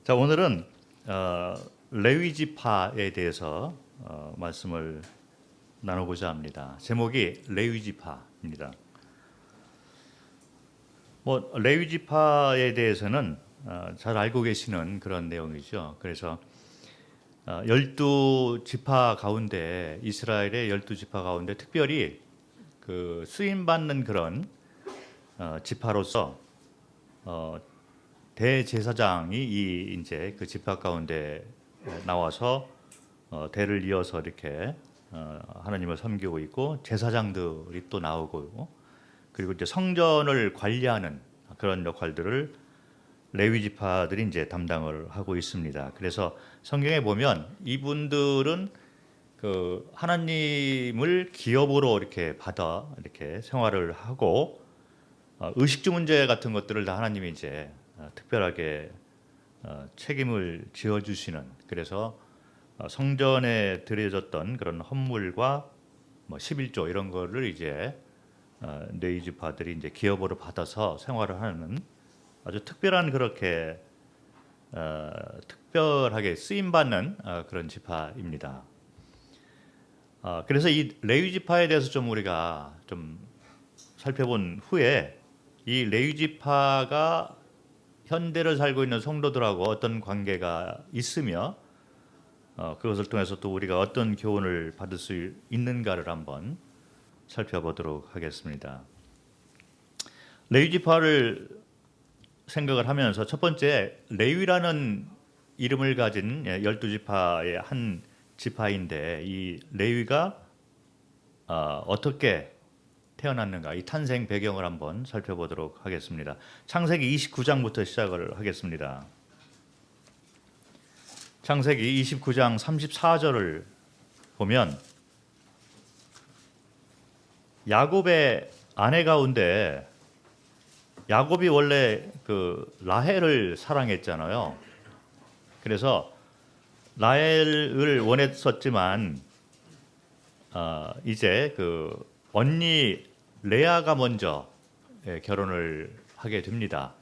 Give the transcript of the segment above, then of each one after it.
자, 오늘은 레위 지파에 대해서 말씀을 나누고자 합니다. 제목이 레위 지파입니다. 레위 지파에 대해서는 잘 알고 계시는 그런 내용이죠. 그래서 12지파 가운데, 이스라엘의 12지파 가운데 특별히 그 쓰임 받는 그런 지파로서 대제사장이 이제 그 지파 가운데 나와서 대를 이어서 이렇게 하나님을 섬기고 있고, 제사장들이 또 나오고, 그리고 이제 성전을 관리하는 그런 역할들을 레위 지파들이 이제 담당을 하고 있습니다. 그래서 성경에 보면 이분들은 그 하나님을 기업으로 이렇게 받아 이렇게 생활을 하고, 의식주 문제 같은 것들을 다 하나님이 이제 특별하게 책임을 지어주시는, 그래서 성전에 드려졌던 그런 헌물과 11조 이런 거를 이제 레위 지파들이 이제 기업으로 받아서 생활을 하는 아주 특별한, 그렇게 특별하게 쓰임 받는 그런 지파입니다. 그래서 이 레위 지파에 대해서 좀 우리가 좀 살펴본 후에, 이 레위 지파가 현대를 살고 있는 성도들하고 어떤 관계가 있으며 그것을 통해서 또 우리가 어떤 교훈을 받을 수 있는가를 한번 살펴보도록 하겠습니다. 레위 지파를 생각을 하면서 첫 번째, 레위라는 이름을 가진 12지파의 한 지파인데, 이 레위가 어떻게 태어났는가, 이 탄생 배경을 한번 살펴보도록 하겠습니다. 창세기 29장부터 시작을 하겠습니다. 창세기 29장 34절을 보면, 야곱의 아내 가운데, 야곱이 원래 그 라헬을 사랑했잖아요. 그래서 라헬을 원했었지만 이제 그 언니 레아가 먼저 결혼을 하게 됩니다.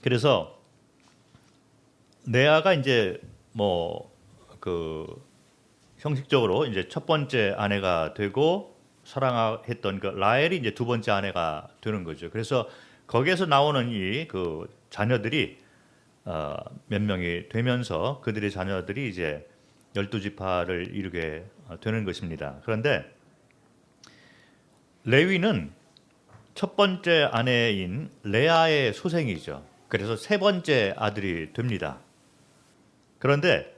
그래서 레아가 이제 그 형식적으로 이제 첫 번째 아내가 되고, 사랑했던 그 라헬이 이제 두 번째 아내가 되는 거죠. 그래서 거기에서 나오는 이 그 자녀들이 몇 명이 되면서 그들의 자녀들이 이제 12지파를 이루게 되는 것입니다. 그런데 레위는 첫 번째 아내인 레아의 소생이죠. 그래서 세 번째 아들이 됩니다. 그런데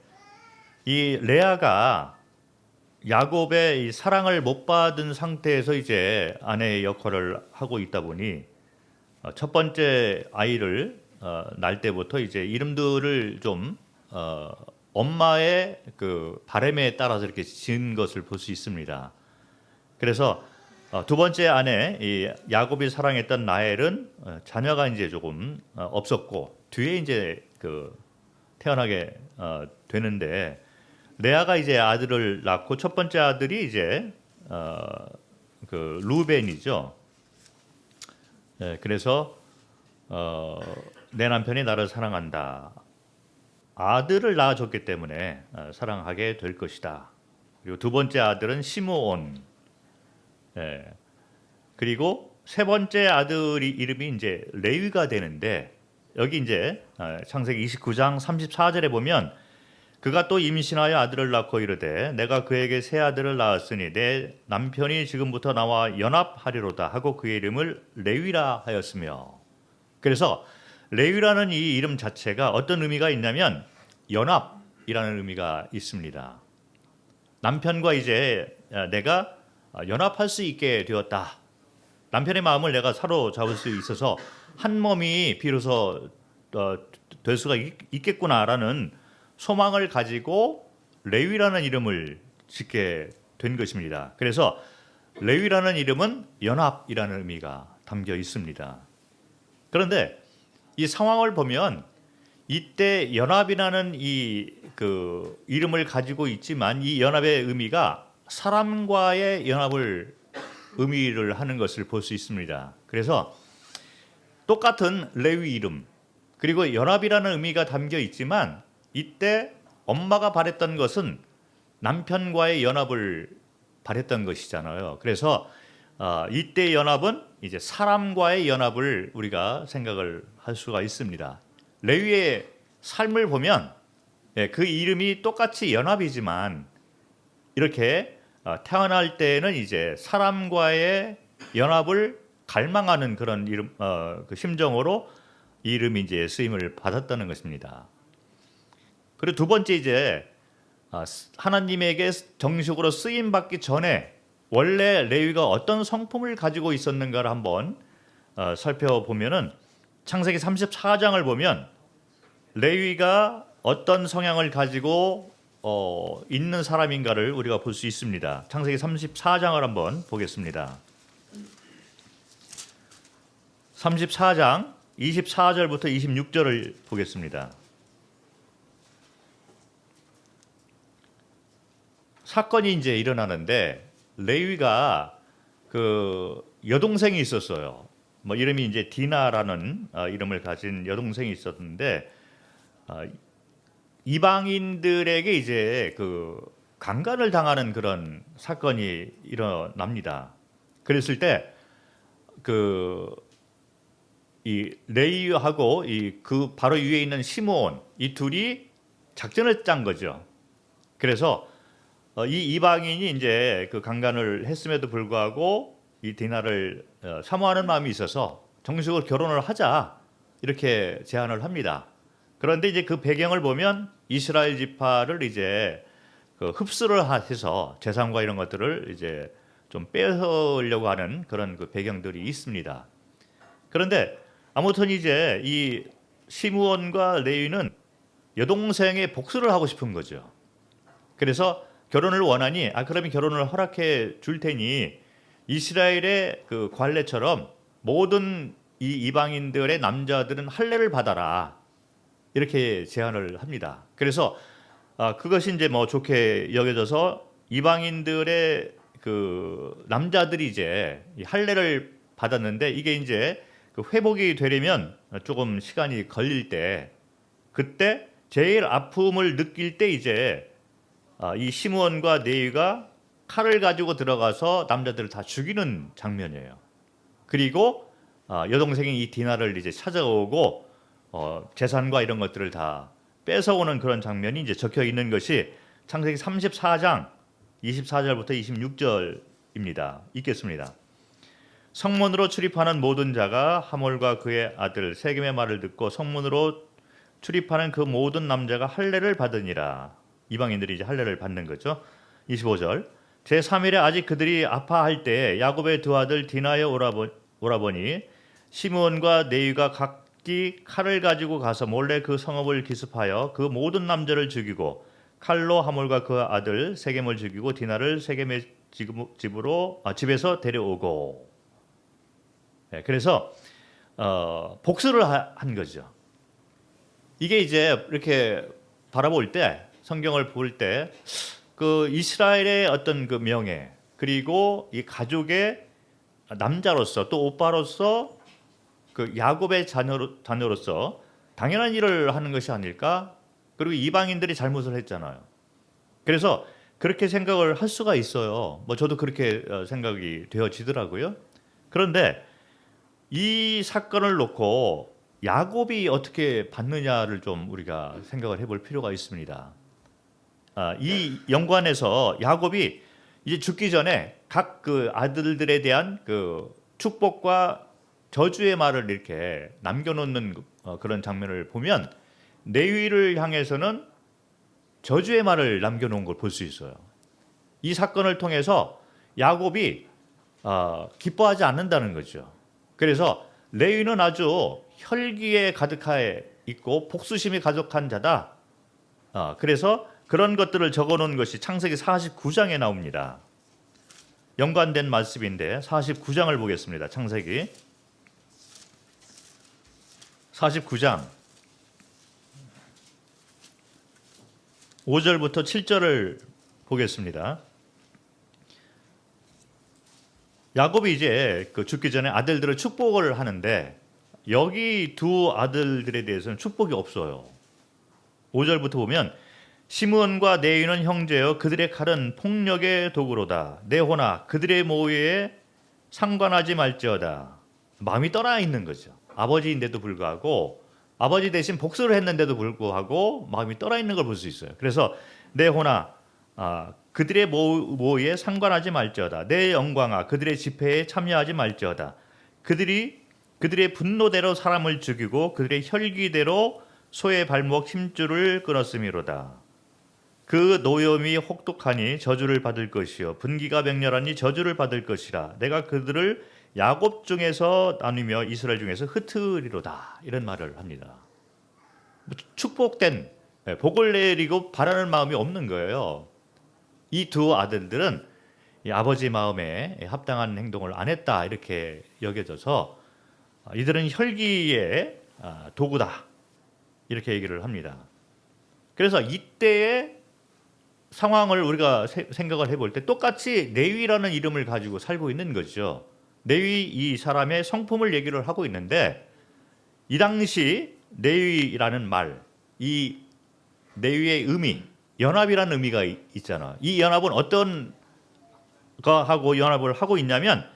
이 레아가 야곱의 이 사랑을 못 받은 상태에서 이제 아내의 역할을 하고 있다 보니, 첫 번째 아이를 낳을 때부터 이제 이름들을 좀 엄마의 그 바람에 따라서 이렇게 지은 것을 볼 수 있습니다. 그래서 두 번째 아내, 이 야곱이 사랑했던 라헬은 자녀가 이제 조금 없었고, 뒤에 이제 그 태어나게 되는데, 레아가 이제 아들을 낳고, 첫 번째 아들이 이제 그 루벤이죠. 그래서 내 남편이 나를 사랑한다, 아들을 낳아줬기 때문에 사랑하게 될 것이다. 그리고 두 번째 아들은 시므온. 그리고 세 번째 아들이 이름이 이제 레위가 되는데, 여기 이제 창세기 29장 34절에 보면, 그가 또 임신하여 아들을 낳고 이르되 내가 그에게 새 아들을 낳았으니 내 남편이 지금부터 나와 연합하리로다 하고 그의 이름을 레위라 하였으며. 그래서 레위라는 이 이름 자체가 어떤 의미가 있냐면, 연합이라는 의미가 있습니다. 남편과 이제 내가 연합할 수 있게 되었다. 남편의 마음을 내가 사로잡을 수 있어서 한 몸이 비로소 될 수가 있겠구나라는 소망을 가지고 레위라는 이름을 짓게 된 것입니다. 그래서 레위라는 이름은 연합이라는 의미가 담겨 있습니다. 그런데 이 상황을 보면, 이때 연합이라는 이 그 이름을 가지고 있지만, 이 연합의 의미가 사람과의 연합을 의미를 하는 것을 볼 수 있습니다. 그래서 똑같은 레위 이름 그리고 연합이라는 의미가 담겨 있지만 이때 엄마가 바랬던 것은 남편과의 연합을 바랬던 것이잖아요. 그래서 이때 연합은 이제 사람과의 연합을 우리가 생각을 할 수가 있습니다. 레위의 삶을 보면 그 이름이 똑같이 연합이지만 이렇게 태어날 때는 이제 사람과의 연합을 갈망하는 그런 이름, 그 심정으로 이름이 이제 쓰임을 받았다는 것입니다. 그리고 두 번째 이제 하나님에게 정식으로 쓰임 받기 전에 원래 레위가 어떤 성품을 가지고 있었는가를 한번 살펴보면은 창세기 34장을 보면 레위가 어떤 성향을 가지고 있는 사람인가를 우리가 볼 수 있습니다. 창세기 34장을 한번 보겠습니다. 34장 24절부터 26절을 보겠습니다. 사건이 이제 일어나는데 레위가 그 여동생이 있었어요. 뭐 이름이 이제 디나라는 이름을 가진 여동생이 있었는데 이방인들에게 이제 그 강간을 당하는 그런 사건이 일어납니다. 그랬을 때 이 레위하고 그 바로 위에 있는 시므온 이 둘이 작전을 짠 거죠. 그래서 이 이방인이 이제 그 강간을 했음에도 불구하고 이 디나를 사모하는 마음이 있어서 정식으로 결혼을 하자 이렇게 제안을 합니다. 그런데 이제 그 배경을 보면 이스라엘 지파를 이제 그 흡수를 해서 재산과 이런 것들을 이제 좀 빼앗으려고 하는 그런 그 배경들이 있습니다. 그런데 아무튼 이제 이 시므온과 레위는 여동생의 복수를 하고 싶은 거죠. 그래서 결혼을 원하니 그러면 결혼을 허락해 줄 테니 이스라엘의 그 관례처럼 모든 이 이방인들의 남자들은 할례를 받아라 이렇게 제안을 합니다. 그래서 그것이 이제 뭐 좋게 여겨져서 이방인들의 그 남자들이 이제 이 할례를 받았는데 이게 이제 그 회복이 되려면 조금 시간이 걸릴 때 그때 제일 아픔을 느낄 때 이제 이 시므온과 레위가 칼을 가지고 들어가서 남자들을 다 죽이는 장면이에요. 그리고 여동생이 이 디나를 이제 찾아오고 재산과 이런 것들을 다 뺏어오는 그런 장면이 이제 적혀 있는 것이 창세기 34장 24절부터 26절입니다. 읽겠습니다. 성문으로 출입하는 모든 자가 하몰과 그의 아들 세겜의 말을 듣고 성문으로 출입하는 그 모든 남자가 할례를 받으니라. 이방인들이 이제 할례를 받는 거죠. 25절 제3일에 아직 그들이 아파할 때 야곱의 두 아들 디나의 오라버니 시므온과 레위가 각기 칼을 가지고 가서 몰래 그 성읍을 기습하여 그 모든 남자를 죽이고 칼로 하몰과 그 아들 세겜을 죽이고 디나를 세겜의 집에서 데려오고 그래서 복수를 한 거죠. 이게 이제 이렇게 바라볼 때 성경을 볼 때 그 이스라엘의 어떤 그 명예 그리고 이 가족의 남자로서 또 오빠로서 그 야곱의 자녀로서 당연한 일을 하는 것이 아닐까? 그리고 이방인들이 잘못을 했잖아요. 그래서 그렇게 생각을 할 수가 있어요. 뭐 저도 그렇게 생각이 되어지더라고요. 그런데 이 사건을 놓고 야곱이 어떻게 받느냐를 좀 우리가 생각을 해볼 필요가 있습니다. 이 연관에서 야곱이 이제 죽기 전에 각 그 아들들에 대한 그 축복과 저주의 말을 이렇게 남겨놓는 그런 장면을 보면 레위를 향해서는 저주의 말을 남겨놓은 걸 볼 수 있어요. 이 사건을 통해서 야곱이 기뻐하지 않는다는 거죠. 그래서 레위는 아주 혈기에 가득해 있고 복수심이 가득한 자다. 그래서 그런 것들을 적어놓은 것이 창세기 49장에 나옵니다. 연관된 말씀인데 49장을 보겠습니다. 창세기 49장 5절부터 7절을 보겠습니다. 야곱이 이제 그 죽기 전에 아들들을 축복을 하는데 여기 두 아들들에 대해서는 축복이 없어요. 5절부터 보면 시므온과 네위는 형제여 그들의 칼은 폭력의 도구로다. 내 호나 그들의 모의에 상관하지 말지어다. 마음이 떠나 있는 거죠. 아버지인데도 불구하고 아버지 대신 복수를 했는데도 불구하고 마음이 떠나 있는 걸 볼 수 있어요. 그래서 내 호나 그들의 모의에 상관하지 말지어다. 내 영광아 그들의 집회에 참여하지 말지어다. 그들의 분노대로 사람을 죽이고 그들의 혈기대로 소의 발목 힘줄을 끊었음이로다. 그 노염이 혹독하니 저주를 받을 것이요 분기가 맹렬하니 저주를 받을 것이라. 내가 그들을 야곱 중에서 나누며 이스라엘 중에서 흩으리로다. 이런 말을 합니다. 축복된 복을 내리고 바라는 마음이 없는 거예요. 이 두 아들들은 이 아버지 마음에 합당한 행동을 안 했다 이렇게 여겨져서 이들은 혈기의 도구다 이렇게 얘기를 합니다. 그래서 이때의 상황을 우리가 생각을 해볼 때 똑같이 네위라는 이름을 가지고 살고 있는 거죠. 네위 이 사람의 성품을 얘기를 하고 있는데 이 당시 네위라는 말, 이 네위의 의미, 연합이라는 의미가 있잖아. 이 연합은 어떤 거하고 연합을 하고 있냐면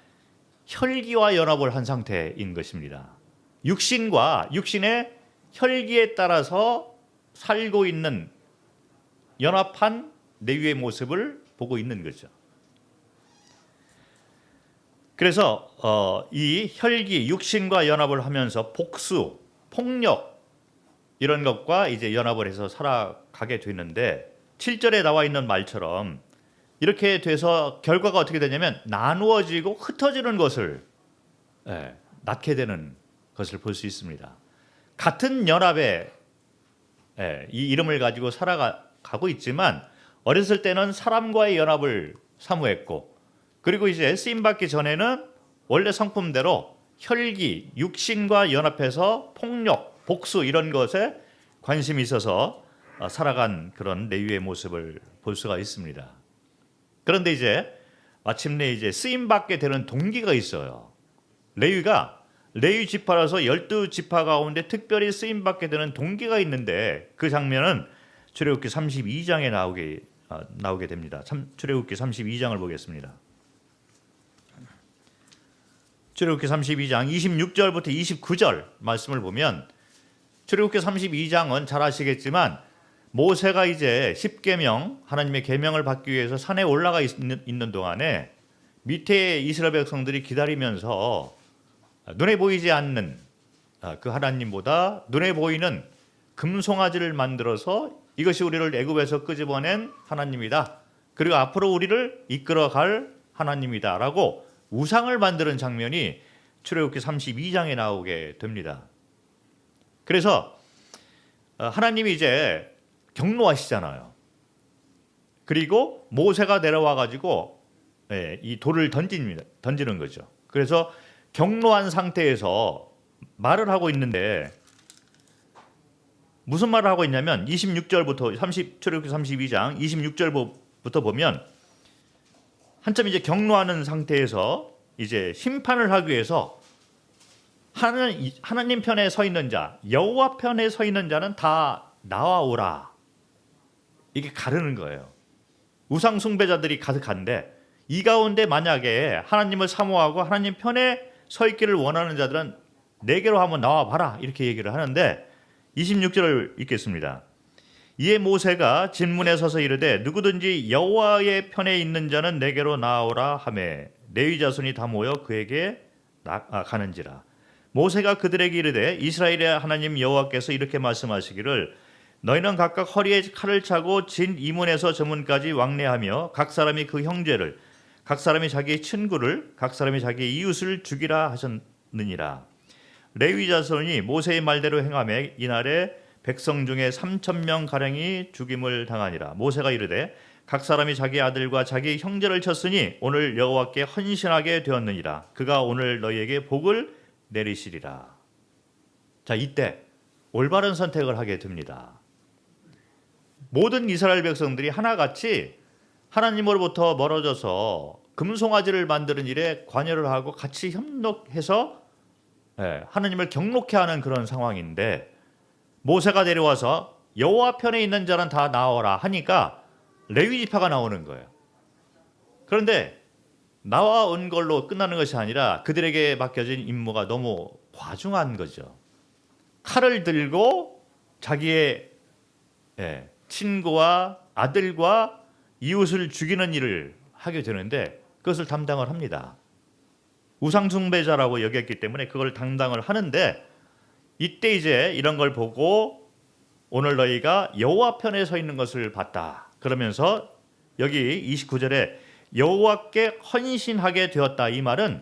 혈기와 연합을 한 상태인 것입니다. 육신의 혈기에 따라서 살고 있는 연합한 레위의 모습을 보고 있는 거죠. 그래서 이 혈기, 육신과 연합을 하면서 복수, 폭력 이런 것과 이제 연합을 해서 살아가게 되는데 7절에 나와 있는 말처럼 이렇게 돼서 결과가 어떻게 되냐면 나누어지고 흩어지는 것을 낳게 되는 것을 볼 수 있습니다. 같은 연합에 이 이름을 가지고 살아가고 있지만 어렸을 때는 사람과의 연합을 사모했고 그리고 이제 쓰임받기 전에는 원래 성품대로 혈기, 육신과 연합해서 폭력, 복수 이런 것에 관심이 있어서 살아간 그런 레위의 모습을 볼 수가 있습니다. 그런데 이제 마침내 이제 쓰임받게 되는 동기가 있어요. 레위가 레위 지파라서 12지파 가운데 특별히 쓰임받게 되는 동기가 있는데 그 장면은 출애굽기 32장에 나오게 됩니다. 출애굽기 32장을 보겠습니다. 출애굽기 32장 26절부터 29절 말씀을 보면 출애굽기 32장은 잘 아시겠지만 모세가 이제 10계명 하나님의 계명을 받기 위해서 산에 올라가 있는 동안에 밑에 이스라엘 백성들이 기다리면서 눈에 보이지 않는 그 하나님보다 눈에 보이는 금송아지를 만들어서 이것이 우리를 애굽에서 끄집어낸 하나님이다. 그리고 앞으로 우리를 이끌어갈 하나님이다라고 우상을 만드는 장면이 출애굽기 32장에 나오게 됩니다. 그래서 하나님이 이제 경노하시잖아요. 그리고 모세가 내려와 가지고 이 돌을 던지는 거죠. 그래서 경노한 상태에서 말을 하고 있는데 무슨 말을 하고 있냐면 26절부터 출애굽기 32장 26절부터 보면 한참 이제 경노하는 상태에서 이제 심판을 하기 위해서 하나님 편에 서 있는 자, 여호와 편에 서 있는 자는 다 나와오라. 이게 가르는 거예요. 우상 숭배자들이 가득한데 이 가운데 만약에 하나님을 사모하고 하나님 편에 서 있기를 원하는 자들은 내게로 한번 나와 봐라. 이렇게 얘기를 하는데 26절을 읽겠습니다. 이에 모세가 진문에 서서 이르되 누구든지 여호와의 편에 있는 자는 내게로 나오라 하매 레위 자손이 다 모여 그에게 가는지라. 모세가 그들에게 이르되 이스라엘의 하나님 여호와께서 이렇게 말씀하시기를 너희는 각각 허리에 칼을 차고 진 이문에서 저문까지 왕래하며 각 사람이 그 형제를 각 사람이 자기의 친구를 각 사람이 자기의 이웃을 죽이라 하셨느니라. 레위 자손이 모세의 말대로 행하매 이날에 백성 중에 3,000명 가량이 죽임을 당하니라. 모세가 이르되 각 사람이 자기 아들과 자기 형제를 쳤으니 오늘 여호와께 헌신하게 되었느니라. 그가 오늘 너희에게 복을 내리시리라. 자, 이때 올바른 선택을 하게 됩니다. 모든 이스라엘 백성들이 하나같이 하나님으로부터 멀어져서 금송아지를 만드는 일에 관여를 하고 같이 협력해서 하나님을 경록케 하는 그런 상황인데, 모세가 내려와서 여호와 편에 있는 자는 다 나와라 하니까 레위 지파가 나오는 거예요. 그런데 나와온 걸로 끝나는 것이 아니라 그들에게 맡겨진 임무가 너무 과중한 거죠. 칼을 들고 자기의 친구와 아들과 이웃을 죽이는 일을 하게 되는데 그것을 담당을 합니다. 우상숭배자라고 여겼기 때문에 그걸 담당을 하는데, 이때 이제 이런 걸 보고 오늘 너희가 여호와 편에 서 있는 것을 봤다. 그러면서 여기 29절에 여호와께 헌신하게 되었다. 이 말은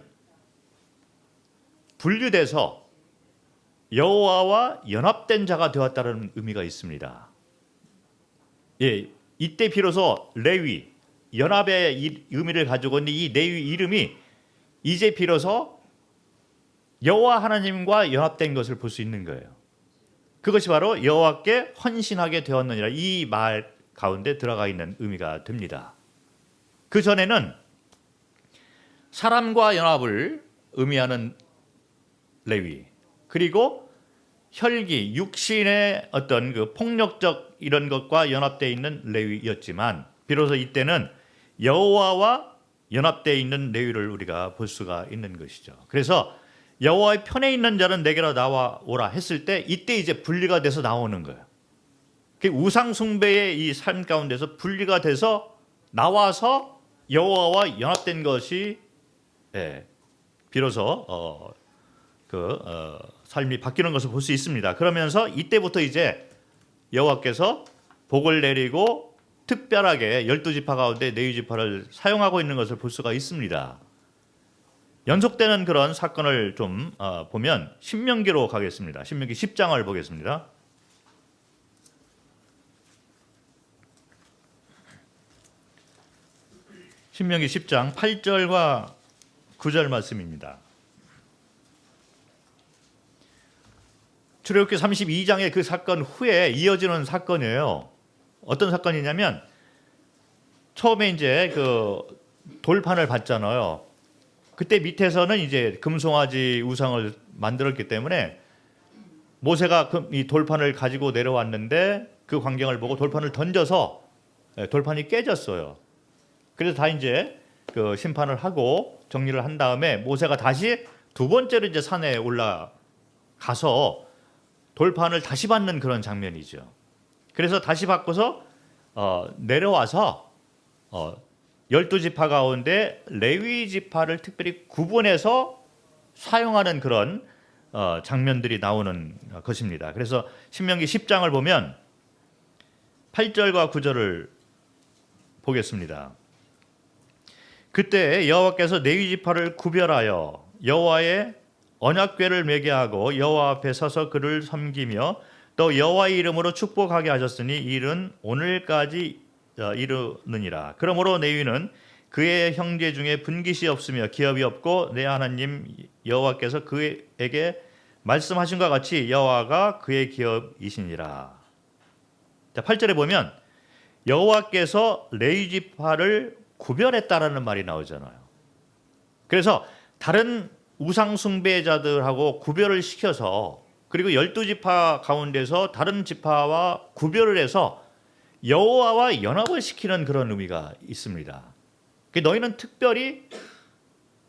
분류돼서 여호와와 연합된 자가 되었다는 의미가 있습니다. 이때 비로소 레위, 연합의 의미를 가지고 있는 이 레위 이름이 이제 비로소 여호와 하나님과 연합된 것을 볼 수 있는 거예요. 그것이 바로 여호와께 헌신하게 되었느니라, 이 말 가운데 들어가 있는 의미가 됩니다. 그 전에는 사람과 연합을 의미하는 레위, 그리고 혈기, 육신의 어떤 그 폭력적 이런 것과 연합되어 있는 레위였지만, 비로소 이때는 여호와와 연합되어 있는 레위를 우리가 볼 수가 있는 것이죠. 그래서 여호와의 편에 있는 자는 내게로 나와오라 했을 때 이때 이제 분리가 돼서 나오는 거예요. 우상 숭배의 이 삶 가운데서 분리가 돼서 나와서 여호와와 연합된 것이 비로소 삶이 바뀌는 것을 볼 수 있습니다. 그러면서 이때부터 이제 여호와께서 복을 내리고 특별하게 12지파 가운데 레위 지파를 사용하고 있는 것을 볼 수가 있습니다. 연속되는 그런 사건을 좀 보면 신명기로 가겠습니다. 신명기 10장을 보겠습니다. 신명기 10장 8절과 9절 말씀입니다. 출애굽기 32장의 그 사건 후에 이어지는 사건이에요. 어떤 사건이냐면, 처음에 이제 그 돌판을 봤잖아요. 그때 밑에서는 이제 금송아지 우상을 만들었기 때문에 모세가 이 돌판을 가지고 내려왔는데 그 광경을 보고 돌판을 던져서 돌판이 깨졌어요. 그래서 다 이제 그 심판을 하고 정리를 한 다음에 모세가 다시 두 번째로 이제 산에 올라가서 돌판을 다시 받는 그런 장면이죠. 그래서 다시 바꿔서 내려와서 12지파 가운데 레위 지파를 특별히 구분해서 사용하는 그런 장면들이 나오는 것입니다. 그래서 신명기 10장을 보면 8절과 9절을 보겠습니다. 그때 여호와께서 레위 지파를 구별하여 여호와의 언약궤를 매게 하고 여호와 앞에 서서 그를 섬기며 또 여호와의 이름으로 축복하게 하셨으니 이 일은 오늘까지 이르느니라. 그러므로 레위는 그의 형제 중에 분깃이 없으며 기업이 없고 내 하나님 여호와께서 그에게 말씀하신 것 같이 여호와가 그의 기업이시니라. 자, 8절에 보면 여호와께서 레위 지파를 구별했다라는 말이 나오잖아요. 그래서 다른 우상 숭배자들하고 구별을 시켜서, 그리고 12지파 가운데서 다른 지파와 구별을 해서 여호와와 연합을 시키는 그런 의미가 있습니다. 너희는 특별히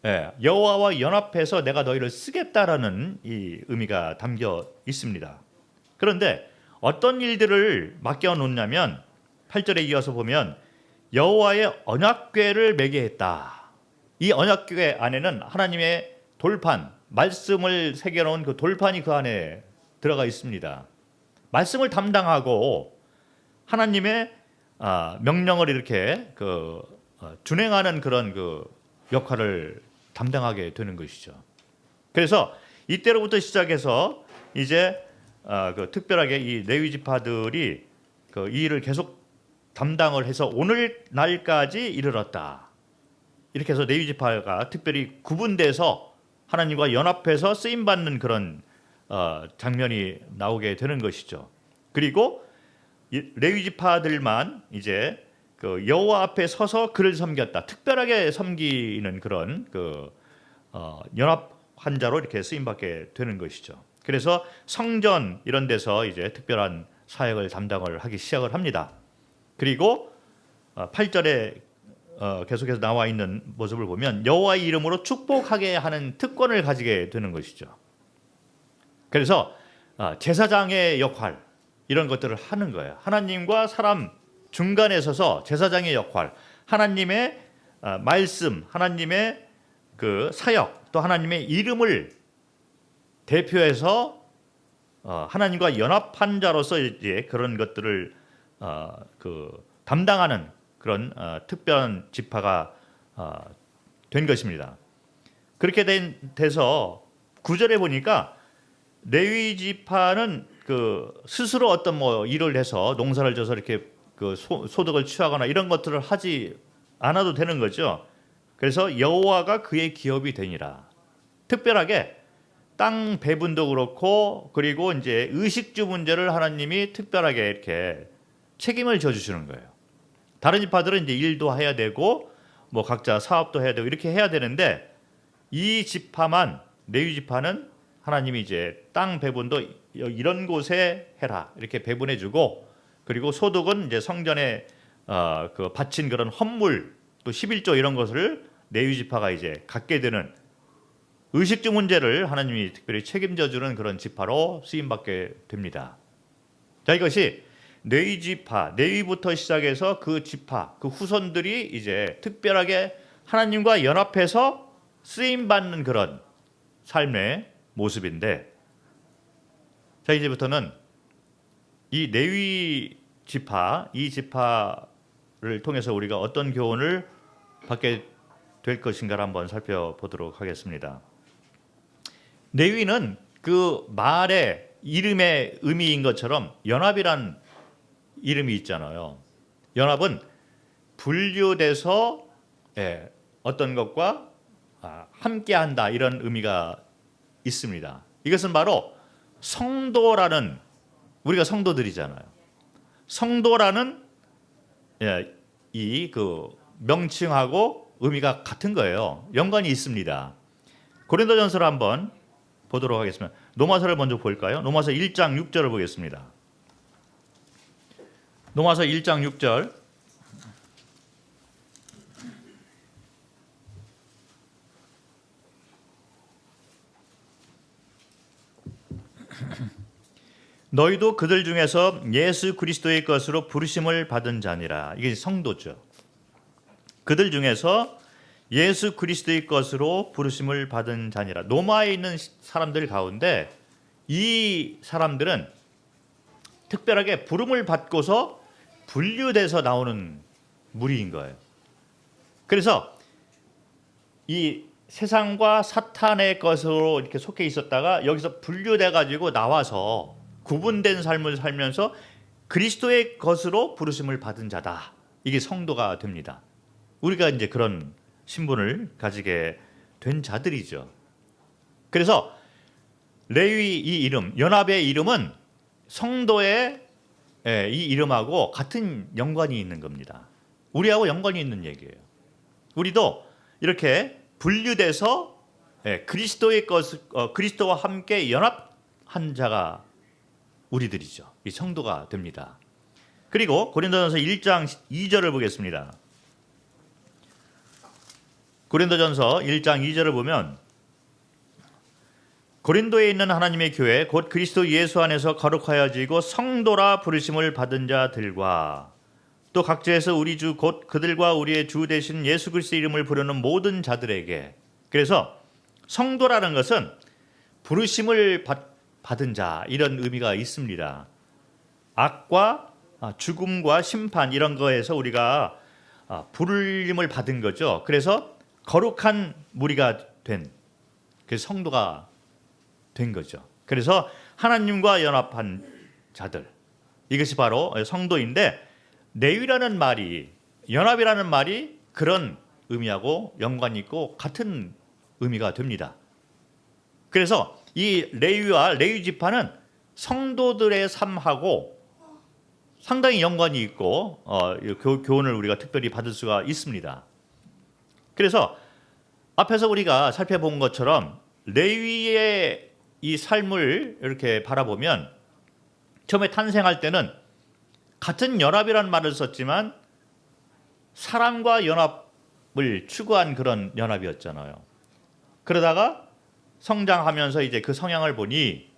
여호와와 연합해서 내가 너희를 쓰겠다라는 이 의미가 담겨 있습니다. 그런데 어떤 일들을 맡겨 놓냐면 8절에 이어서 보면 여호와의 언약궤를 매게 했다. 이 언약궤 안에는 하나님의 돌판, 말씀을 새겨놓은 그 돌판이 그 안에 들어가 있습니다. 말씀을 담당하고 하나님의 명령을 이렇게 준행하는 그런 그 역할을 담당하게 되는 것이죠. 그래서 이때로부터 시작해서 이제 특별하게 이 레위 지파들이 이 일을 계속 담당을 해서 오늘날까지 이르렀다. 이렇게 해서 레위 지파가 특별히 구분돼서 하나님과 연합해서 쓰임 받는 그런 장면이 나오게 되는 것이죠. 그리고 레위 지파들만 이제 그 여호와 앞에 서서 그를 섬겼다. 특별하게 섬기는 그런 연합한 자로 이렇게 쓰임 받게 되는 것이죠. 그래서 성전 이런 데서 이제 특별한 사역을 담당을 하기 시작을 합니다. 그리고 8절에 계속해서 나와 있는 모습을 보면 여호와의 이름으로 축복하게 하는 특권을 가지게 되는 것이죠. 그래서 제사장의 역할 이런 것들을 하는 거예요. 하나님과 사람 중간에 서서 제사장의 역할, 하나님의 말씀, 하나님의 그 사역, 또 하나님의 이름을 대표해서 하나님과 연합한 자로서 이제 그런 것들을 담당하는 그런 특별한 지파가 된 것입니다. 그렇게 돼서 9절에 보니까 레위 지파는 스스로 어떤 일을 해서 농사를 져서 이렇게 소득을 취하거나 이런 것들을 하지 않아도 되는 거죠. 그래서 여호와가 그의 기업이 되니라. 특별하게 땅 배분도 그렇고 그리고 이제 의식주 문제를 하나님이 특별하게 이렇게 책임을 져주시는 거예요. 다른 지파들은 이제 일도 해야 되고 뭐 각자 사업도 해야 되고 이렇게 해야 되는데 이 지파만 레위 지파는 하나님이 이제 땅 배분도 이런 곳에 해라 이렇게 배분해주고 그리고 소득은 이제 성전에 바친 그런 헌물 또 11조 이런 것을 레위 지파가 이제 갖게 되는 의식주 문제를 하나님이 특별히 책임져주는 그런 지파로 쓰임받게 됩니다. 자, 이것이 레위 지파, 레위부터 시작해서 그 지파, 그 후손들이 이제 특별하게 하나님과 연합해서 쓰임받는 그런 삶의 모습인데, 자, 이제부터는 이 레위 지파, 이 지파를 통해서 우리가 어떤 교훈을 받게 될 것인가를 한번 살펴보도록 하겠습니다. 레위는 그 말의 이름의 의미인 것처럼 연합이란 이름이 있잖아요. 연합은 분류돼서 어떤 것과 함께한다 이런 의미가 있습니다. 이것은 바로 성도라는, 우리가 성도들이잖아요. 성도라는 이 명칭하고 의미가 같은 거예요. 연관이 있습니다. 고린도전서를 한번 보도록 하겠습니다. 로마서를 먼저 볼까요? 로마서 1장 6절을 보겠습니다. 로마서 1장 6절. 너희도 그들 중에서 예수 그리스도의 것으로 부르심을 받은 자니라. 이게 성도죠. 그들 중에서 예수 그리스도의 것으로 부르심을 받은 자니라. 로마에 있는 사람들 가운데 이 사람들은 특별하게 부름을 받고서 분류돼서 나오는 무리인 거예요. 그래서 이 세상과 사탄의 것으로 이렇게 속해 있었다가 여기서 분류돼 가지고 나와서 구분된 삶을 살면서 그리스도의 것으로 부르심을 받은 자다. 이게 성도가 됩니다. 우리가 이제 그런 신분을 가지게 된 자들이죠. 그래서 레위 이 이름, 연합의 이름은 성도의 이 이름하고 같은 연관이 있는 겁니다. 우리하고 연관이 있는 얘기예요. 우리도 이렇게 분류돼서 그리스도의 그리스도와 함께 연합한 자가 우리들이죠. 이 성도가 됩니다. 그리고 고린도전서 1장 2절을 보겠습니다. 고린도전서 1장 2절을 보면 고린도에 있는 하나님의 교회 곧 그리스도 예수 안에서 거룩하여지고 성도라 부르심을 받은 자들과 또 각지에서 우리 주 곧 그들과 우리의 주 되신 예수 그리스도 이름을 부르는 모든 자들에게. 그래서 성도라는 것은 부르심을 받은 자 이런 의미가 있습니다. 악과 죽음과 심판 이런 거에서 우리가 부르심을 받은 거죠. 그래서 거룩한 무리가 된 그 성도가 된 거죠. 그래서 하나님과 연합한 자들, 이것이 바로 성도인데, 레위라는 말이, 연합이라는 말이 그런 의미하고 연관이 있고 같은 의미가 됩니다. 그래서 이 레위와 레위 지파는 성도들의 삶하고 상당히 연관이 있고 교훈을 우리가 특별히 받을 수가 있습니다. 그래서 앞에서 우리가 살펴본 것처럼 레위의 이 삶을 이렇게 바라보면 처음에 탄생할 때는 같은 연합이라는 말을 썼지만 사랑과 연합을 추구한 그런 연합이었잖아요. 그러다가 성장하면서 이제 그 성향을 보니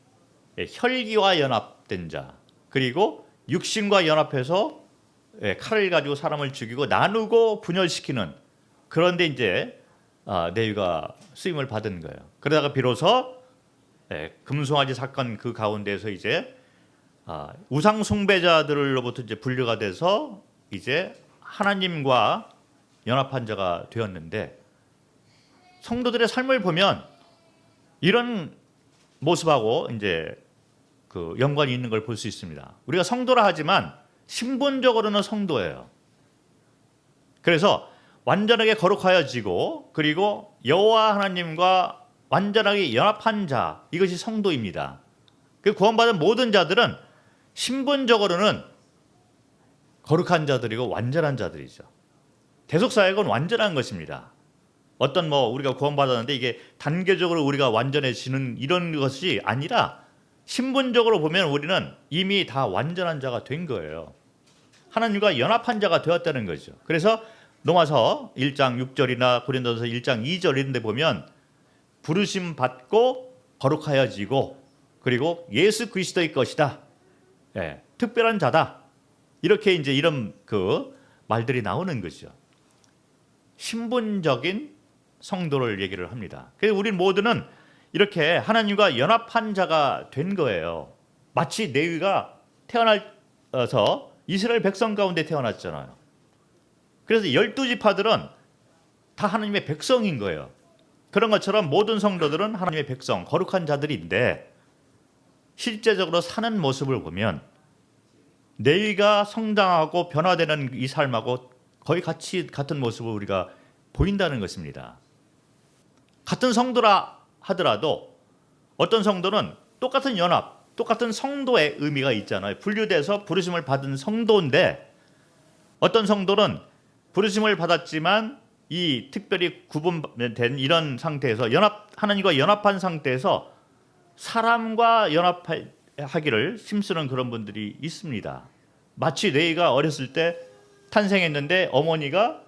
혈기와 연합된 자, 그리고 육신과 연합해서 칼을 가지고 사람을 죽이고 나누고 분열시키는, 그런데 이제 레위가 쓰임을 받은 거예요. 그러다가 비로소 금송아지 사건 그 가운데서 이제 우상 숭배자들로부터 이제 분류가 돼서 이제 하나님과 연합한 자가 되었는데, 성도들의 삶을 보면 이런 모습하고 이제 그 연관이 있는 걸 볼 수 있습니다. 우리가 성도라 하지만 신분적으로는 성도예요. 그래서 완전하게 거룩하여지고 그리고 여호와 하나님과 완전하게 연합한 자, 이것이 성도입니다. 그 구원받은 모든 자들은 신분적으로는 거룩한 자들이고 완전한 자들이죠. 대속사역은 완전한 것입니다. 어떤 우리가 구원받았는데 이게 단계적으로 우리가 완전해지는 이런 것이 아니라 신분적으로 보면 우리는 이미 다 완전한 자가 된 거예요. 하나님과 연합한 자가 되었다는 거죠. 그래서 로마서 1장 6절이나 고린도서 1장 2절 이런 데 보면 부르심 받고 거룩하여지고 그리고 예수 그리스도의 것이다. 특별한 자다. 이렇게 이제 이런 그 말들이 나오는 거죠. 신분적인 성도를 얘기를 합니다. 그래서 우리 모두는 이렇게 하나님과 연합한 자가 된 거예요. 마치 레위가 태어나서 이스라엘 백성 가운데 태어났잖아요. 그래서 12지파들은 다 하나님의 백성인 거예요. 그런 것처럼 모든 성도들은 하나님의 백성, 거룩한 자들인데 실제적으로 사는 모습을 보면 레위가 성장하고 변화되는 이 삶하고 거의 같은 모습을 우리가 보인다는 것입니다. 같은 성도라 하더라도 어떤 성도는 똑같은 연합, 똑같은 성도의 의미가 있잖아요. 분류돼서 부르심을 받은 성도인데 어떤 성도는 부르심을 받았지만 이 특별히 구분된 이런 상태에서 하나님과 연합한 상태에서 사람과 연합하기를 힘쓰는 그런 분들이 있습니다. 마치 레위가 어렸을 때 탄생했는데 어머니가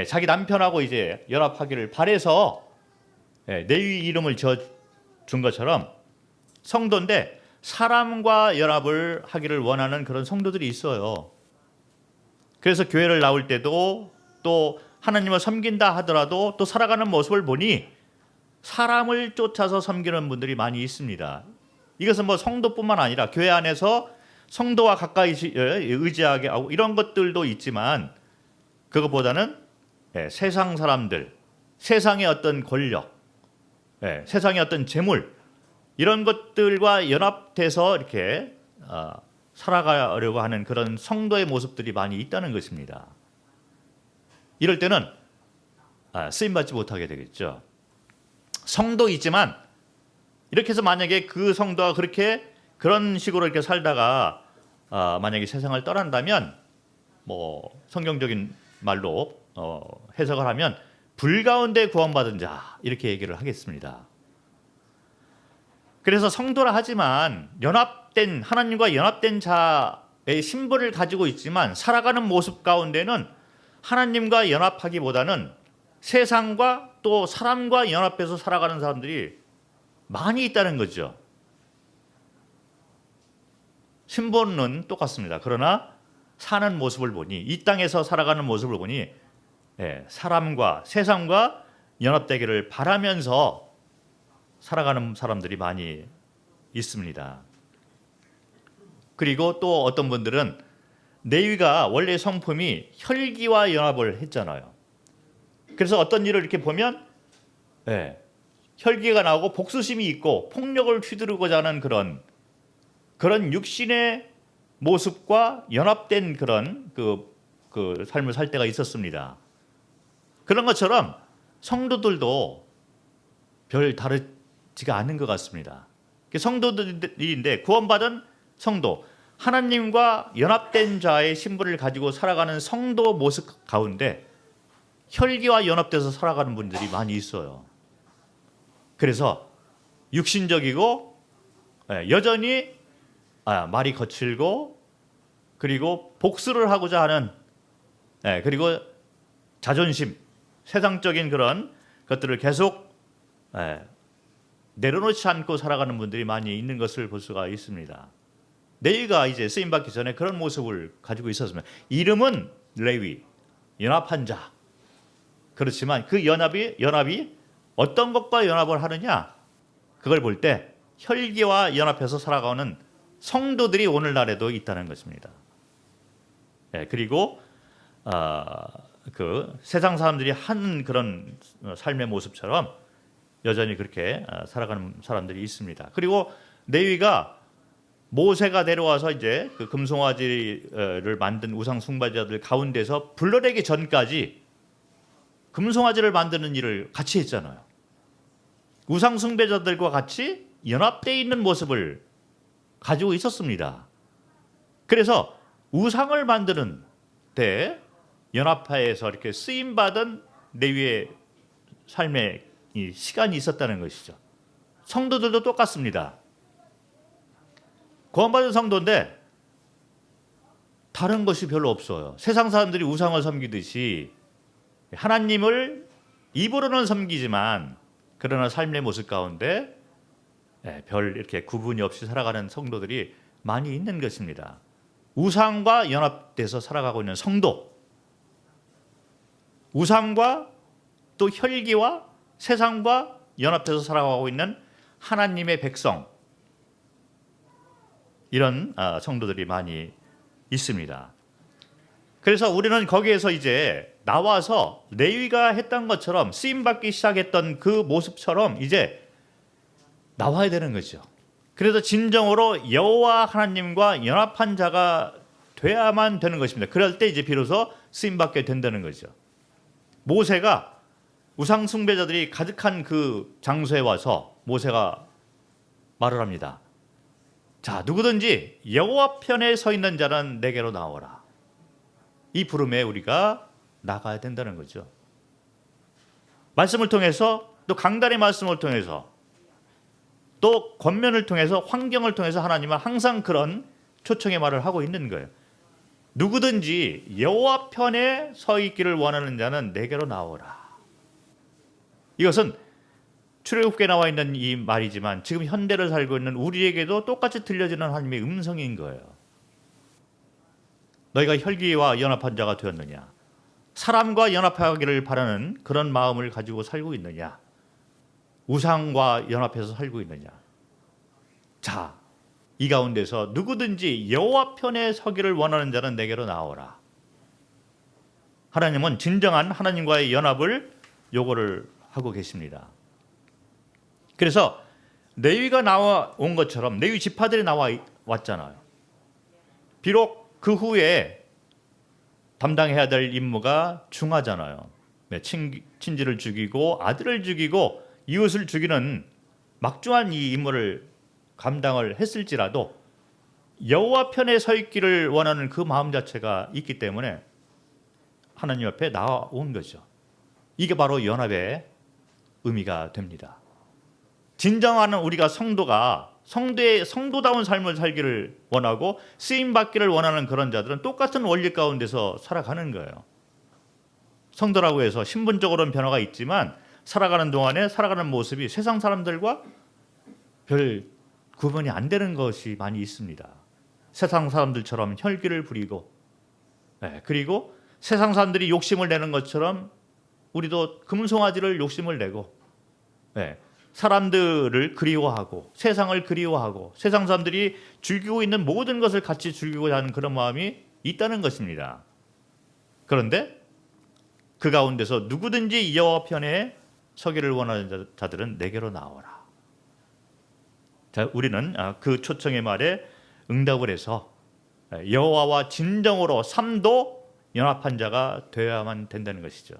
자기 남편하고 이제 연합하기를 바래서 레위 이름을 지어준 것처럼 성도인데 사람과 연합을 하기를 원하는 그런 성도들이 있어요. 그래서 교회를 나올 때도 또 하나님을 섬긴다 하더라도 또 살아가는 모습을 보니 사람을 쫓아서 섬기는 분들이 많이 있습니다. 이것은 성도뿐만 아니라 교회 안에서 성도와 가까이 의지하게 하고 이런 것들도 있지만 그것보다는 세상 사람들, 세상의 어떤 권력, 세상의 어떤 재물 이런 것들과 연합돼서 이렇게 살아가려고 하는 그런 성도의 모습들이 많이 있다는 것입니다. 이럴 때는 쓰임받지 못하게 되겠죠. 성도이지만 이렇게 해서 만약에 그 성도가 그런 식으로 이렇게 살다가 만약에 세상을 떠난다면 성경적인 말로 해석을 하면 불 가운데 구원받은 자 이렇게 얘기를 하겠습니다. 그래서 성도라 하지만 하나님과 연합된 자의 신분을 가지고 있지만 살아가는 모습 가운데는 하나님과 연합하기보다는 세상과 또 사람과 연합해서 살아가는 사람들이 많이 있다는 거죠. 신분은 똑같습니다. 그러나 사는 모습을 보니, 이 땅에서 살아가는 모습을 보니 사람과 세상과 연합되기를 바라면서 살아가는 사람들이 많이 있습니다. 그리고 또 어떤 분들은 레위가 원래 성품이 혈기와 연합을 했잖아요. 그래서 어떤 일을 이렇게 보면 혈기가 나오고 복수심이 있고 폭력을 휘두르고자 하는 그런 육신의 모습과 연합된 그런 그 삶을 살 때가 있었습니다. 그런 것처럼 성도들도 별 다르지가 않은 것 같습니다. 성도들인데 구원받은 성도, 하나님과 연합된 자의 신분을 가지고 살아가는 성도 모습 가운데 혈기와 연합돼서 살아가는 분들이 많이 있어요. 그래서 육신적이고 여전히 말이 거칠고 그리고 복수를 하고자 하는 그리고 자존심, 세상적인 그런 것들을 계속 내려놓지 않고 살아가는 분들이 많이 있는 것을 볼 수가 있습니다. 레위가 이제 쓰임 받기 전에 그런 모습을 가지고 있었습니다. 이름은 레위, 연합한 자. 그렇지만 그 연합이 어떤 것과 연합을 하느냐? 그걸 볼 때 혈기와 연합해서 살아가는 성도들이 오늘날에도 있다는 것입니다. 그리고 그 세상 사람들이 하는 그런 삶의 모습처럼 여전히 그렇게 살아가는 사람들이 있습니다. 그리고 레위가 모세가 내려와서 이제 그 금송아지를 만든 우상 숭배자들 가운데서 불러내기 전까지 금송아지를 만드는 일을 같이 했잖아요. 우상 숭배자들과 같이 연합되어 있는 모습을 가지고 있었습니다. 그래서 우상을 만드는 때 연합하에서 이렇게 쓰임 받은 레위의 삶의 이 시간이 있었다는 것이죠. 성도들도 똑같습니다. 구원받은 성도인데 다른 것이 별로 없어요. 세상 사람들이 우상을 섬기듯이 하나님을 입으로는 섬기지만 그러나 삶의 모습 가운데 별 이렇게 구분이 없이 살아가는 성도들이 많이 있는 것입니다. 우상과 연합돼서 살아가고 있는 성도, 우상과 또 혈기와 세상과 연합해서 살아가고 있는 하나님의 백성, 이런 성도들이 많이 있습니다. 그래서 우리는 거기에서 이제 나와서 레위가 했던 것처럼 쓰임받기 시작했던 그 모습처럼 이제 나와야 되는 거죠. 그래서 진정으로 여호와 하나님과 연합한 자가 돼야만 되는 것입니다. 그럴 때 이제 비로소 쓰임받게 된다는 거죠. 모세가 우상 숭배자들이 가득한 그 장소에 와서 모세가 말을 합니다. 자, 누구든지 여호와 편에 서 있는 자는 내게로 나오라. 이 부름에 우리가 나가야 된다는 거죠. 말씀을 통해서 또 강단의 말씀을 통해서 또 권면을 통해서 환경을 통해서 하나님은 항상 그런 초청의 말을 하고 있는 거예요. 누구든지 여호와 편에 서 있기를 원하는 자는 내게로 나오라. 이것은 출애굽기에 나와 있는 이 말이지만 지금 현대를 살고 있는 우리에게도 똑같이 들려지는 하나님의 음성인 거예요. 너희가 혈기와 연합한 자가 되었느냐? 사람과 연합하기를 바라는 그런 마음을 가지고 살고 있느냐? 우상과 연합해서 살고 있느냐? 자, 이 가운데서 누구든지 여호와 편에 서기를 원하는 자는 내게로 나오라. 하나님은 진정한 하나님과의 연합을 요구를 하고 계십니다. 그래서 레위가 나온 것처럼 레위 지파들이 나왔잖아요. 비록 그 후에 담당해야 될 임무가 중하잖아요. 친지를 죽이고 아들을 죽이고 이웃을 죽이는 막중한 이 임무를 감당을 했을지라도 여호와 편에 서 있기를 원하는 그 마음 자체가 있기 때문에 하나님 앞에 나온 거죠. 이게 바로 연합의 의미가 됩니다. 진정한 우리가 성도가 성도다운 삶을 살기를 원하고 쓰임 받기를 원하는 그런 자들은 똑같은 원리 가운데서 살아가는 거예요. 성도라고 해서 신분적으로는 변화가 있지만 살아가는 동안에 살아가는 모습이 세상 사람들과 별 구분이 안 되는 것이 많이 있습니다. 세상 사람들처럼 혈기를 부리고 그리고 세상 사람들이 욕심을 내는 것처럼 우리도 금송아지를 욕심을 내고 사람들을 그리워하고 세상을 그리워하고 세상 사람들이 즐기고 있는 모든 것을 같이 즐기고자 하는 그런 마음이 있다는 것입니다. 그런데 그 가운데서 누구든지 여호와 편에 서기를 원하는 자들은 내게로 나오라. 자, 우리는 그 초청의 말에 응답을 해서 여호와와 진정으로 삼도 연합한 자가 되어야만 된다는 것이죠.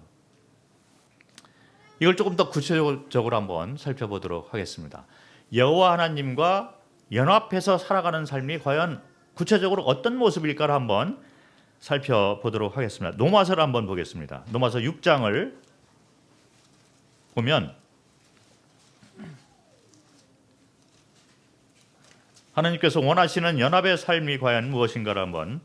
이걸 조금 더 구체적으로 한번 살펴보도록 하겠습니다. 여호와 하나님과 연합해서 살아가는 삶이 과연 구체적으로 어떤 모습일까를 한번 살펴보도록 하겠습니다. 로마서를 한번 보겠습니다. 로마서 6장을 보면 하나님께서 원하시는 연합의 삶이 과연 무엇인가를 한번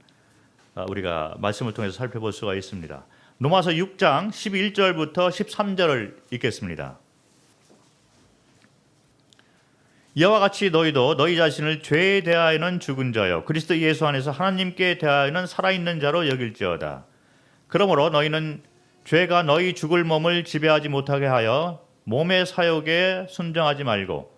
우리가 말씀을 통해서 살펴볼 수가 있습니다. 로마서 6장 11절부터 13절을 읽겠습니다. 이와 같이 너희도 너희 자신을 죄에 대하여는 죽은 자요 그리스도 예수 안에서 하나님께 대하여는 살아있는 자로 여길지어다. 그러므로 너희는 죄가 너희 죽을 몸을 지배하지 못하게 하여 몸의 사욕에 순종하지 말고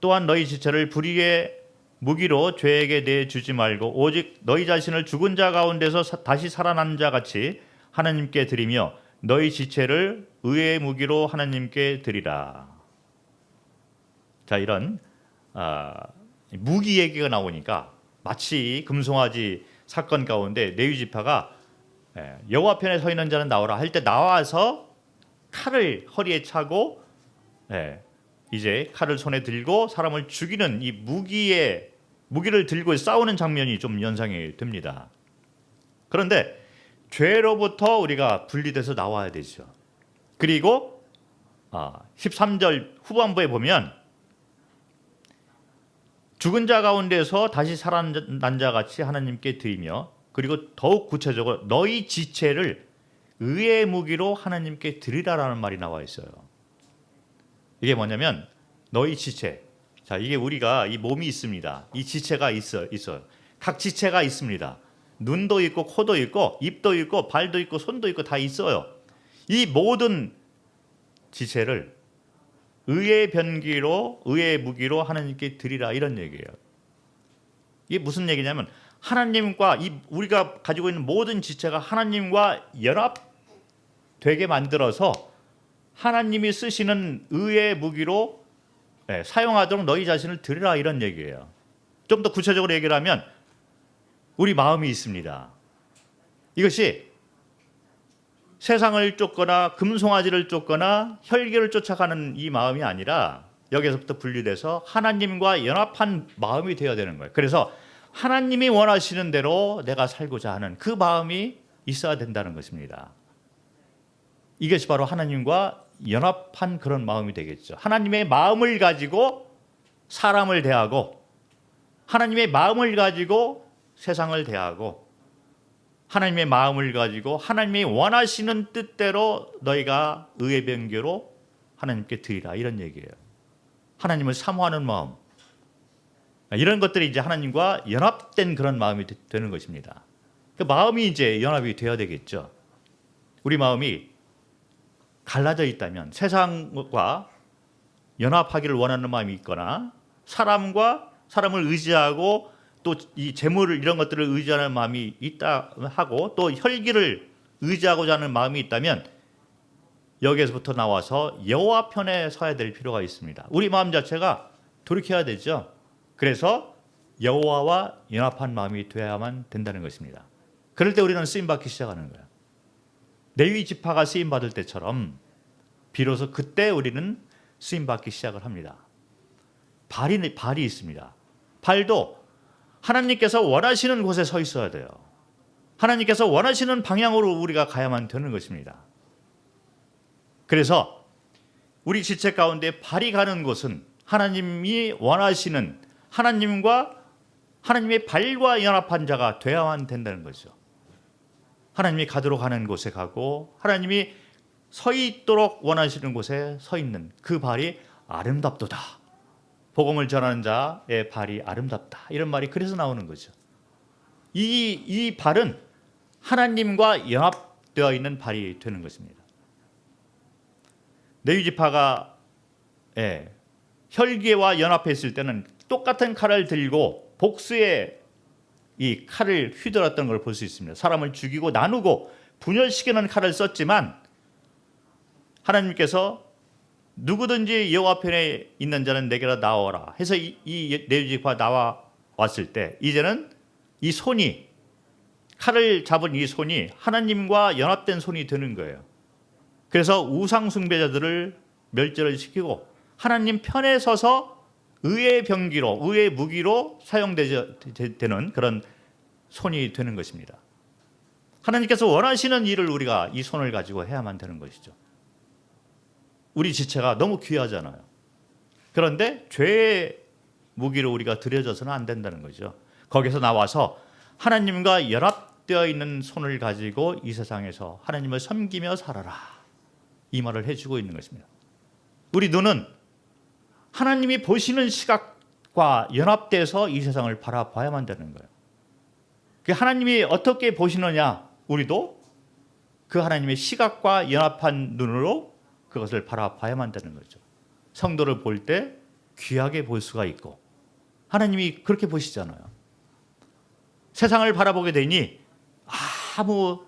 또한 너희 지체를 불의의 무기로 죄에게 내주지 말고 오직 너희 자신을 죽은 자 가운데서 다시 살아난 자 같이 하나님께 드리며 너희 지체를 의의 무기로 하나님께 드리라. 자, 이런 무기 얘기가 나오니까 마치 금송아지 사건 가운데 레위 지파가 여호와 편에 서 있는 자는 나오라 할 때 나와서 칼을 허리에 차고 이제 칼을 손에 들고 사람을 죽이는 이 무기를 들고 싸우는 장면이 좀 연상이 됩니다. 그런데 죄로부터 우리가 분리돼서 나와야 되죠. 그리고 13절 후반부에 보면 죽은 자 가운데서 다시 살아난 자 같이 하나님께 드리며 그리고 더욱 구체적으로 너희 지체를 의의 무기로 하나님께 드리라라는 말이 나와 있어요. 이게 뭐냐면 너희 지체. 자, 이게 우리가 이 몸이 있습니다. 이 지체가 있어요. 각 지체가 있습니다. 눈도 있고 코도 있고 입도 있고 발도 있고 손도 있고 다 있어요. 이 모든 지체를 의의 변기로 의의 무기로 하나님께 드리라 이런 얘기예요. 이게 무슨 얘기냐면 하나님과 우리가 가지고 있는 모든 지체가 하나님과 연합되게 만들어서 하나님이 쓰시는 의의 무기로 사용하도록 너희 자신을 드리라 이런 얘기예요. 좀 더 구체적으로 얘기를 하면 우리 마음이 있습니다. 이것이 세상을 쫓거나 금송아지를 쫓거나 혈기를 쫓아가는 이 마음이 아니라 여기서부터 분리돼서 하나님과 연합한 마음이 되어야 되는 거예요. 그래서 하나님이 원하시는 대로 내가 살고자 하는 그 마음이 있어야 된다는 것입니다. 이것이 바로 하나님과 연합한 그런 마음이 되겠죠. 하나님의 마음을 가지고 사람을 대하고 하나님의 마음을 가지고 세상을 대하고 하나님의 마음을 가지고 하나님이 원하시는 뜻대로 너희가 의의 변개로 하나님께 드리라 이런 얘기예요. 하나님을 사모하는 마음, 이런 것들이 이제 하나님과 연합된 그런 마음이 되는 것입니다. 그 마음이 이제 연합이 되어야 되겠죠. 우리 마음이 갈라져 있다면 세상과 연합하기를 원하는 마음이 있거나 사람을 의지하고 또 이 재물을 이런 것들을 의지하는 마음이 있다 하고 또 혈기를 의지하고자 하는 마음이 있다면 여기에서부터 나와서 여호와 편에 서야 될 필요가 있습니다. 우리 마음 자체가 돌이켜야 되죠. 그래서 여호와와 연합한 마음이 되어야만 된다는 것입니다. 그럴 때 우리는 쓰임 받기 시작하는 거예요. 레위 지파가 쓰임 받을 때처럼 비로소 그때 우리는 쓰임 받기 시작을 합니다. 발이 있습니다. 발도 하나님께서 원하시는 곳에 서 있어야 돼요. 하나님께서 원하시는 방향으로 우리가 가야만 되는 것입니다. 그래서 우리 지체 가운데 발이 가는 곳은 하나님이 원하시는 하나님과 하나님의 발과 연합한 자가 되어야만 된다는 거죠. 하나님이 가도록 하는 곳에 가고 하나님이 서 있도록 원하시는 곳에 서 있는 그 발이 아름답도다. 복음을 전하는 자의 발이 아름답다. 이런 말이 그래서 나오는 거죠. 이 발은 하나님과 연합되어 있는 발이 되는 것입니다. 레위 지파가 혈기와 연합했을 때는 똑같은 칼을 들고 복수의 이 칼을 휘둘렀던 걸 볼 수 있습니다. 사람을 죽이고 나누고 분열시키는 칼을 썼지만 하나님께서 누구든지 여호와 편에 있는 자는 내게로 나오라 해서 이 레위 지파 나왔을 때 이제는 이 손이 칼을 잡은 이 손이 하나님과 연합된 손이 되는 거예요. 그래서 우상 숭배자들을 멸절을 시키고 하나님 편에 서서 의의 병기로, 의의 무기로 사용되는 그런 손이 되는 것입니다. 하나님께서 원하시는 일을 우리가 이 손을 가지고 해야만 되는 것이죠. 우리 지체가 너무 귀하잖아요. 그런데 죄의 무기로 우리가 들여져서는 안 된다는 거죠. 거기서 나와서 하나님과 연합되어 있는 손을 가지고 이 세상에서 하나님을 섬기며 살아라, 이 말을 해주고 있는 것입니다. 우리 눈은 하나님이 보시는 시각과 연합돼서 이 세상을 바라봐야만 되는 거예요. 그 하나님이 어떻게 보시느냐, 우리도 그 하나님의 시각과 연합한 눈으로 그것을 바라봐야만 되는 거죠. 성도를 볼 때 귀하게 볼 수가 있고, 하나님이 그렇게 보시잖아요. 세상을 바라보게 되니 아무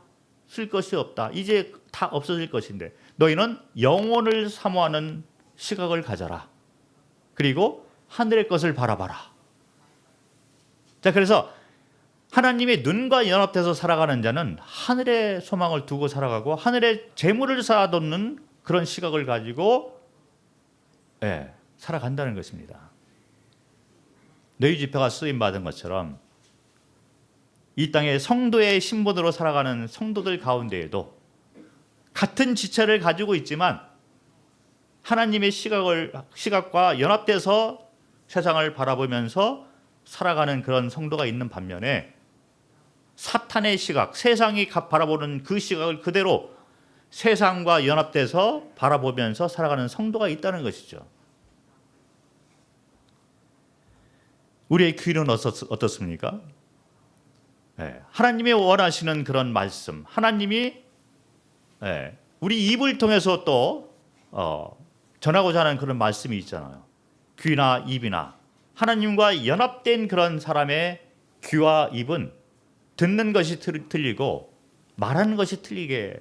쓸 것이 없다, 이제 다 없어질 것인데 너희는 영혼을 사모하는 시각을 가져라. 그리고 하늘의 것을 바라봐라. 자, 그래서 하나님의 눈과 연합돼서 살아가는 자는 하늘의 소망을 두고 살아가고 하늘의 재물을 쌓아놓는 그런 시각을 가지고 살아간다는 것입니다. 너희 지파가 쓰임받은 것처럼 이 땅의 성도의 신분으로 살아가는 성도들 가운데에도 같은 지체를 가지고 있지만 하나님의 시각과 연합돼서 세상을 바라보면서 살아가는 그런 성도가 있는 반면에 사탄의 시각, 세상이 바라보는 그 시각을 그대로 세상과 연합돼서 바라보면서 살아가는 성도가 있다는 것이죠. 우리의 귀는 어떻습니까? 하나님이 원하시는 그런 말씀, 하나님이 우리 입을 통해서 또 전하고자 하는 그런 말씀이 있잖아요. 귀나 입이나 하나님과 연합된 그런 사람의 귀와 입은 듣는 것이 틀리고 말하는 것이 틀리게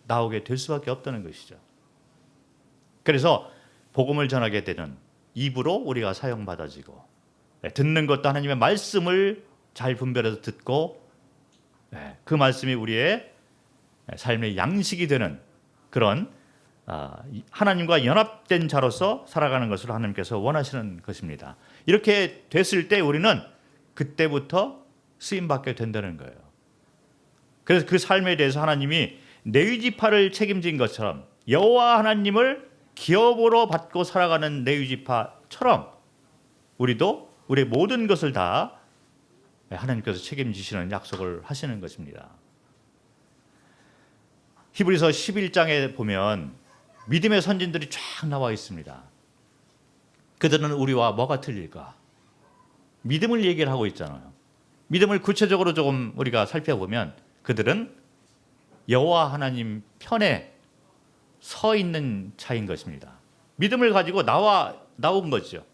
나오게 될 수밖에 없다는 것이죠. 그래서 복음을 전하게 되는 입으로 우리가 사용받아지고, 듣는 것도 하나님의 말씀을 잘 분별해서 듣고, 그 말씀이 우리의 삶의 양식이 되는 그런 하나님과 연합된 자로서 살아가는 것을 하나님께서 원하시는 것입니다. 이렇게 됐을 때 우리는 그때부터 쓰임받게 된다는 거예요. 그래서 그 삶에 대해서 하나님이 레위 지파를 책임진 것처럼 여호와 하나님을 기업으로 받고 살아가는 레위 지파처럼 우리도 우리의 모든 것을 다 하나님께서 책임지시는 약속을 하시는 것입니다. 히브리서 11장에 보면 믿음의 선진들이 쫙 나와 있습니다. 그들은 우리와 뭐가 틀릴까? 믿음을 얘기를 하고 있잖아요. 믿음을 구체적으로 조금 우리가 살펴보면 그들은 여호와 하나님 편에 서 있는 자인 것입니다. 믿음을 가지고 나온 거죠.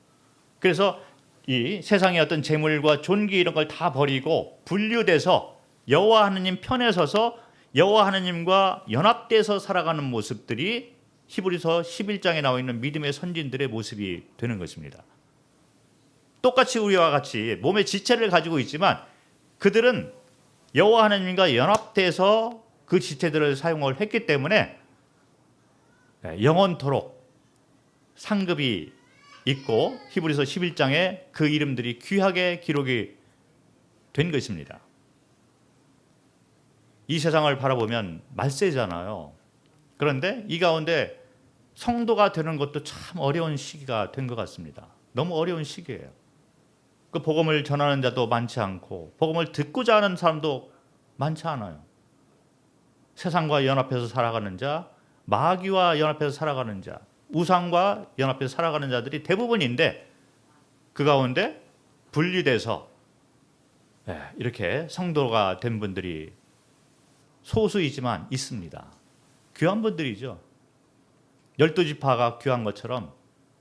그래서 이 세상의 어떤 재물과 존귀 이런 걸 다 버리고 분류돼서 여호와 하나님 편에 서서 여호와 하나님과 연합돼서 살아가는 모습들이 히브리서 11장에 나와 있는 믿음의 선진들의 모습이 되는 것입니다. 똑같이 우리와 같이 몸의 지체를 가지고 있지만 그들은 여호와 하나님과 연합돼서 그 지체들을 사용을 했기 때문에 영원토록 상급이 있고 히브리서 11장에 그 이름들이 귀하게 기록이 된 것입니다. 이 세상을 바라보면 말세잖아요. 그런데 이 가운데 성도가 되는 것도 참 어려운 시기가 된 것 같습니다. 너무 어려운 시기예요. 그 복음을 전하는 자도 많지 않고 복음을 듣고자 하는 사람도 많지 않아요. 세상과 연합해서 살아가는 자, 마귀와 연합해서 살아가는 자, 우상과 연합해서 살아가는 자들이 대부분인데 그 가운데 분리돼서 이렇게 성도가 된 분들이 소수이지만 있습니다. 귀한 분들이죠. 12지파가 귀한 것처럼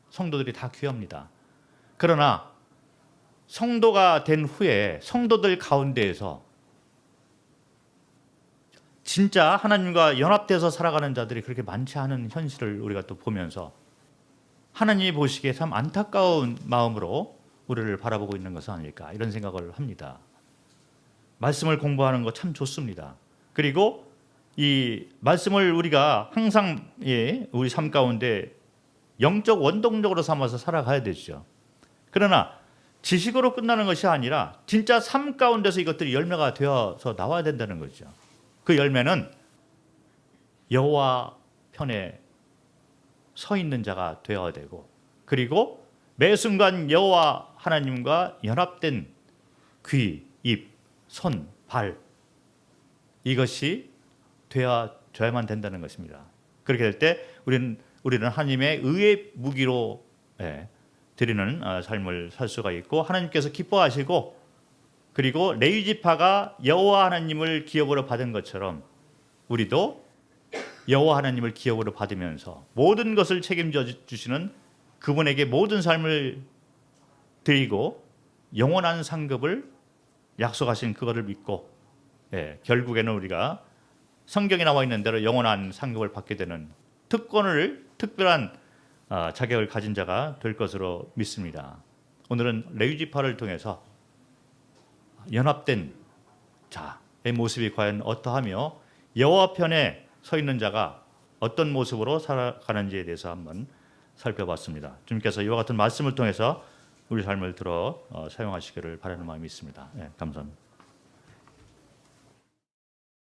성도들이 다 귀합니다. 그러나 성도가 된 후에 성도들 가운데에서 진짜 하나님과 연합돼서 살아가는 자들이 그렇게 많지 않은 현실을 우리가 또 보면서 하나님이 보시기에 참 안타까운 마음으로 우리를 바라보고 있는 것은 아닐까, 이런 생각을 합니다. 말씀을 공부하는 거 참 좋습니다. 그리고 이 말씀을 우리가 항상 우리 삶 가운데 영적 원동력으로 삼아서 살아가야 되죠. 그러나 지식으로 끝나는 것이 아니라 진짜 삶 가운데서 이것들이 열매가 되어서 나와야 된다는 거죠. 그 열매는 여호와 편에 서 있는 자가 되어야 되고, 그리고 매 순간 여호와 하나님과 연합된 귀, 입, 손, 발, 이것이 되어야만 된다는 것입니다. 그렇게 될 때 우리는 하나님의 의의 무기로 드리는 삶을 살 수가 있고, 하나님께서 기뻐하시고, 그리고 레위 지파가 여호와 하나님을 기업으로 받은 것처럼 우리도 여호와 하나님을 기업으로 받으면서 모든 것을 책임져 주시는 그분에게 모든 삶을 드리고 영원한 상급을 약속하신 그거를 믿고, 결국에는 우리가 성경에 나와 있는 대로 영원한 상급을 받게 되는 특별한 자격을 가진 자가 될 것으로 믿습니다. 오늘은 레위 지파를 통해서 연합된 자의 모습이 과연 어떠하며 여호와 편에 서 있는 자가 어떤 모습으로 살아가는지에 대해서 한번 살펴봤습니다. 주님께서 이와 같은 말씀을 통해서 우리 삶을 들어 사용하시기를 바라는 마음이 있습니다. 감사합니다.